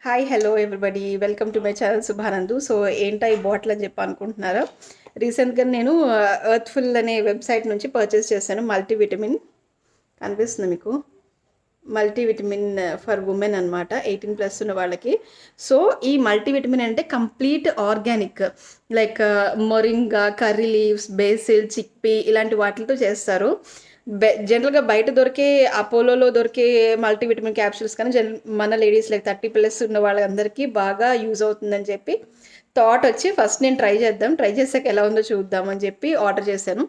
Hi hello everybody welcome to my channel శుభానందు. So ఏంటా ఈ బాటిల్ అని చెప్పి అనుకుంటున్నారా? రీసెంట్గా నేను ఎర్త్ఫుల్ అనే వెబ్సైట్ నుంచి పర్చేస్ చేశాను. మల్టీవిటమిన్ కనిపిస్తుంది మీకు, మల్టీవిటమిన్ ఫర్ ఉమెన్ అనమాట, 18+ ఉన్న వాళ్ళకి. సో ఈ మల్టీవిటమిన్ అంటే complete organic, like moringa, curry leaves, basil, chickpea ఇలాంటి వాటితో చేస్తారు. జనరల్గా బయట దొరికే అపోలోలో దొరికే మల్టీవిటమిన్ క్యాప్సూల్స్ కానీ మన లేడీస్ లైక్ 30+ ఉన్న వాళ్ళందరికీ బాగా యూజ్ అవుతుందని చెప్పి థాట్ వచ్చి ఫస్ట్ నేను ట్రై చేసాక ఎలా ఉందో చూద్దామని చెప్పి ఆర్డర్ చేశాను.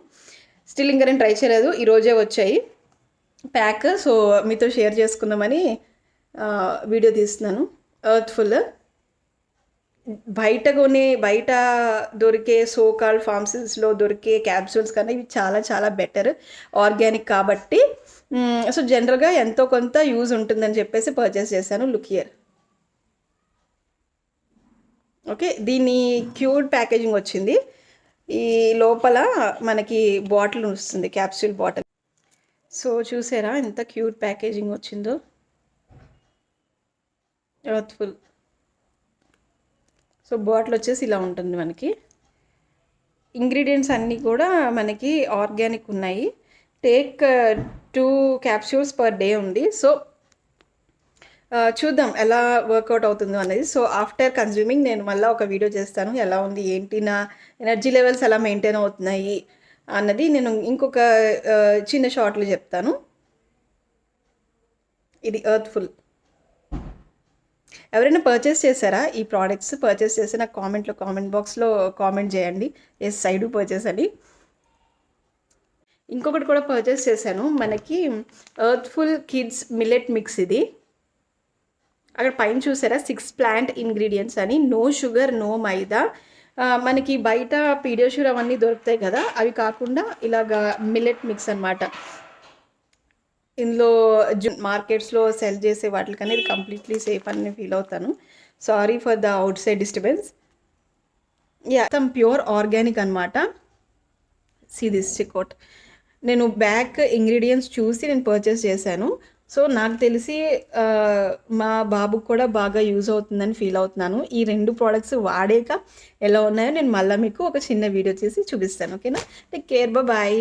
స్టిల్ ఇంకా నేను ట్రై చేయలేదు, ఈరోజే వచ్చాయి ప్యాక్. సో మీతో షేర్ చేసుకుందామని వీడియో తీస్తున్నాను. ఎర్త్ఫుల్ బయట దొరికే సోకాల్ ఫార్మసీస్లో దొరికే క్యాప్సూల్స్ కన్నా ఇవి చాలా చాలా బెటర్, ఆర్గానిక్ కాబట్టి. సో జనరల్గా ఎంతో కొంత యూజ్ ఉంటుందని చెప్పేసి పర్చేస్ చేశాను. Look here. ఓకే, దీని క్యూట్ ప్యాకేజింగ్ వచ్చింది. ఈ లోపల మనకి బాటిల్ వస్తుంది, క్యాప్సూల్ బాటిల్. సో చూసారా ఎంత క్యూట్ ప్యాకేజింగ్ వచ్చిందో. ఎర్త్ఫుల్. సో బాటిల్ వచ్చేసి ఇలా ఉంటుంది మనకి. ఇంగ్రీడియంట్స్ అన్నీ కూడా మనకి ఆర్గానిక్ ఉన్నాయి. టేక్ 2 క్యాప్సూల్స్ పర్ డే ఉంది. సో చూద్దాం ఎలా వర్కౌట్ అవుతుందో అనేది. సో ఆఫ్టర్ కన్జ్యూమింగ్ నేను మళ్ళీ ఒక వీడియో చేస్తాను, ఎలా ఉంది ఏంటి, నా ఎనర్జీ లెవెల్స్ ఎలా మెయింటైన్ అవుతున్నాయి అన్నది నేను ఇంకొక చిన్న షార్ట్లో చెప్తాను. ఇది ఎర్త్ఫుల్. ఎవరైనా పర్చేస్ చేశారా ఈ ప్రోడక్ట్స్? పర్చేస్ చేస్తే నాకు కామెంట్ బాక్స్లో కామెంట్ చేయండి, ఎస్ ఐ డూ పర్చేస్ అని. ఇంకొకటి కూడా పర్చేస్ చేశాను, మనకి ఎర్త్ఫుల్ కిడ్స్ మిల్లెట్ మిక్స్. ఇది అక్కడ పైన చూసారా 6 ప్లాంట్ ఇంగ్రీడియంట్స్ అని, నో షుగర్, నో మైదా. మనకి బయట పీడియాష్యూర్ అవన్నీ దొరుకుతాయి కదా, అవి కాకుండా ఇలాగా మిల్లెట్ మిక్స్ అనమాట. ఇందులో మార్కెట్స్లో సెల్ చేసే వాటికన్నా ఇది కంప్లీట్లీ సేఫ్ అని నేను ఫీల్ అవుతాను. Sorry for the outside disturbance. మొత్తం ప్యూర్ ఆర్గానిక్ అనమాట. See this checkout. నేను బ్యాక్ ఇంగ్రీడియంట్స్ చూసి నేను పర్చేస్ చేశాను. సో నాకు తెలిసి మా బాబుకు కూడా బాగా యూజ్ అవుతుందని ఫీల్ అవుతున్నాను. ఈ 2 ప్రోడక్ట్స్ వాడాక ఎలా ఉన్నాయో నేను మళ్ళీ మీకు ఒక చిన్న వీడియో చేసి చూపిస్తాను. ఓకేనా? Take care, bye.